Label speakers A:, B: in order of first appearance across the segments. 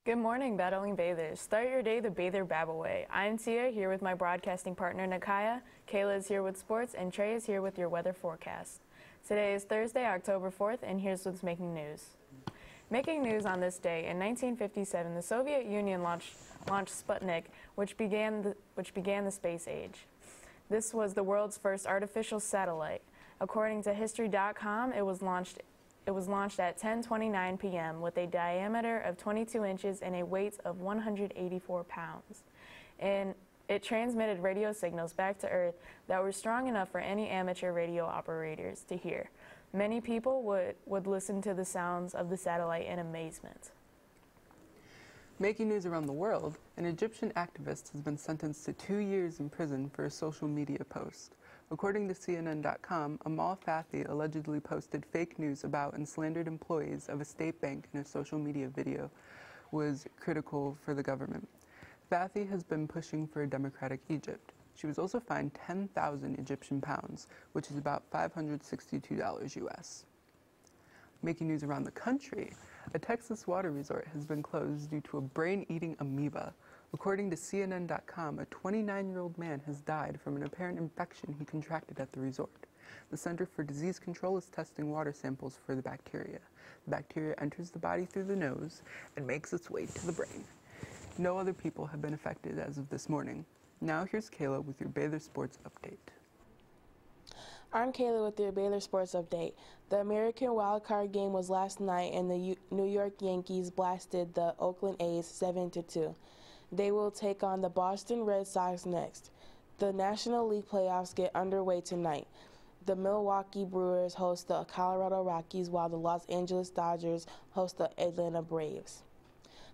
A: Good morning, battling bathers. Start your day the Bather Babble way. I'm Tia, here with my broadcasting partner Nakaya. Kayla is here with sports, and Trey is here with your weather forecast. Today is Thursday, October 4th, and here's what's making news. Making news on this day, in 1957, the Soviet Union launched Sputnik, which began the space age. This was the world's first artificial satellite. According to History.com, it was launched at 10:29 p.m. with a diameter of 22 inches and a weight of 184 pounds. And it transmitted radio signals back to Earth that were strong enough for any amateur radio operators to hear. Many people would listen to the sounds of the satellite in amazement.
B: Making news around the world, an Egyptian activist has been sentenced to 2 years in prison for a social media post. According to CNN.com, Amal Fathi allegedly posted fake news about and slandered employees of a state bank in a social media video was critical for the government. Fathi has been pushing for a democratic Egypt. She was also fined 10,000 Egyptian pounds, which is about $562 US. Making news around the country, a Texas water resort has been closed due to a brain-eating amoeba. According to CNN.com, a 29-year-old man has died from an apparent infection he contracted at the resort. The Center for Disease Control is testing water samples for the bacteria. The bacteria enters the body through the nose and makes its way to the brain. No other people have been affected as of this morning. Now here's Kayla with your Bather Sports Update.
C: I'm Kayla with your Baylor Sports Update. The American wildcard game was last night, and the New York Yankees blasted the Oakland A's 7-2. They will take on the Boston Red Sox next. The National League playoffs get underway tonight. The Milwaukee Brewers host the Colorado Rockies, while the Los Angeles Dodgers host the Atlanta Braves.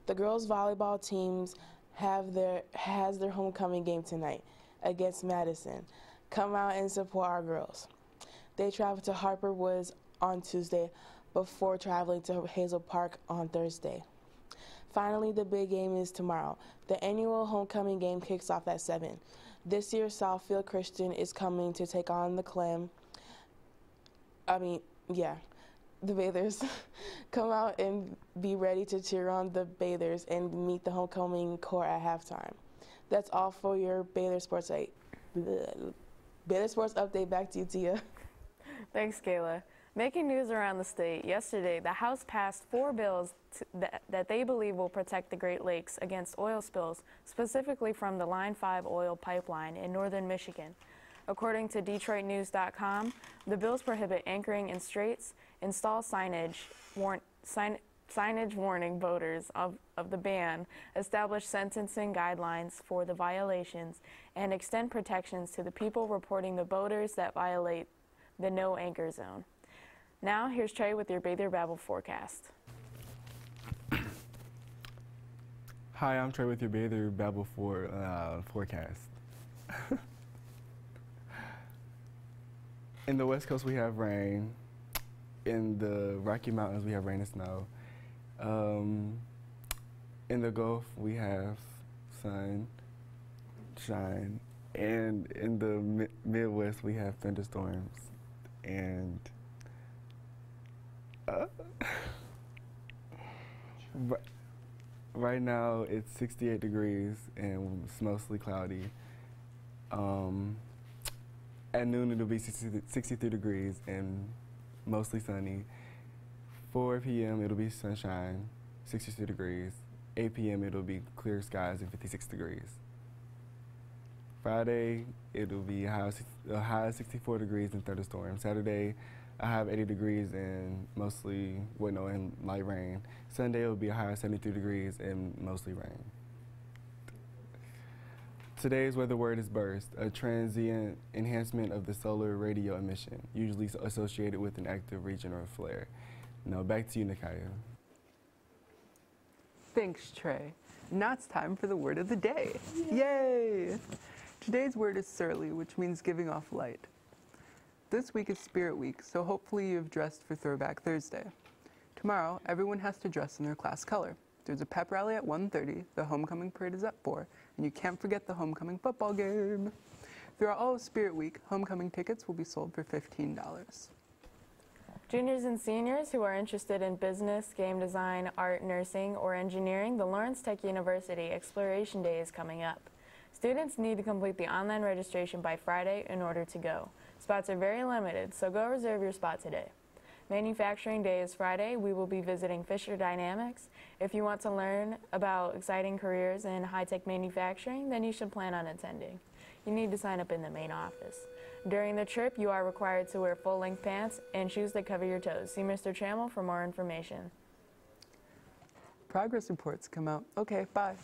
C: The girls' volleyball teams has their homecoming game tonight against Madison. Come out and support our girls. They travel to Harper Woods on Tuesday before traveling to Hazel Park on Thursday. Finally, the big game is tomorrow. The annual homecoming game kicks off at 7. This year, Southfield Christian is coming to take on the the Bathers. Come out and be ready to cheer on the Bathers and meet the homecoming court at halftime. That's all for your Baylor Sports Update. Back to you, Tia.
A: Thanks, Kayla. Making news around the state, yesterday the House passed 4 bills that they believe will protect the Great Lakes against oil spills, specifically from the Line 5 oil pipeline in northern Michigan. According to DetroitNews.com, the bills prohibit anchoring in straits, install signage warning voters of the ban, establish sentencing guidelines for the violations, and extend protections to the people reporting the boaters that violate the no anchor zone. Now, here's Trey with your Bather Babble forecast.
D: Hi, I'm Trey with your Bather Babble forecast. In the West Coast, we have rain. In the Rocky Mountains, we have rain and snow. In the Gulf, we have sun, shine. And in the Midwest, we have thunderstorms. And right now, it's 68 degrees and it's mostly cloudy. At noon, it'll be 63 degrees and mostly sunny. 4 p.m., it'll be sunshine, 62 degrees. 8 p.m., it'll be clear skies and 56 degrees. Friday, it'll be a high of 64 degrees and thunderstorm. Saturday, I have 80 degrees and and light rain. Sunday, it'll be a high of 73 degrees and mostly rain. Today's weather word is burst, a transient enhancement of the solar radio emission, usually associated with an active region or flare. Now back to you, Nakaya.
B: Thanks, Trey. Now it's time for the word of the day. Yay! Today's word is surly, which means giving off light. This week is Spirit Week, so hopefully you've dressed for Throwback Thursday. Tomorrow, everyone has to dress in their class color. There's a pep rally at 1:30, the homecoming parade is at 4, and you can't forget the homecoming football game. Throughout all of Spirit Week, homecoming tickets will be sold for $15.
A: Juniors and seniors who are interested in business, game design, art, nursing, or engineering, the Lawrence Tech University Exploration Day is coming up. Students need to complete the online registration by Friday in order to go. Spots are very limited, so go reserve your spot today. Manufacturing Day is Friday. We will be visiting Fisher Dynamics. If you want to learn about exciting careers in high-tech manufacturing, then you should plan on attending. You need to sign up in the main office. During the trip, you are required to wear full-length pants and shoes that cover your toes. See Mr. Trammell for more information.
B: Progress reports come out. Okay, bye.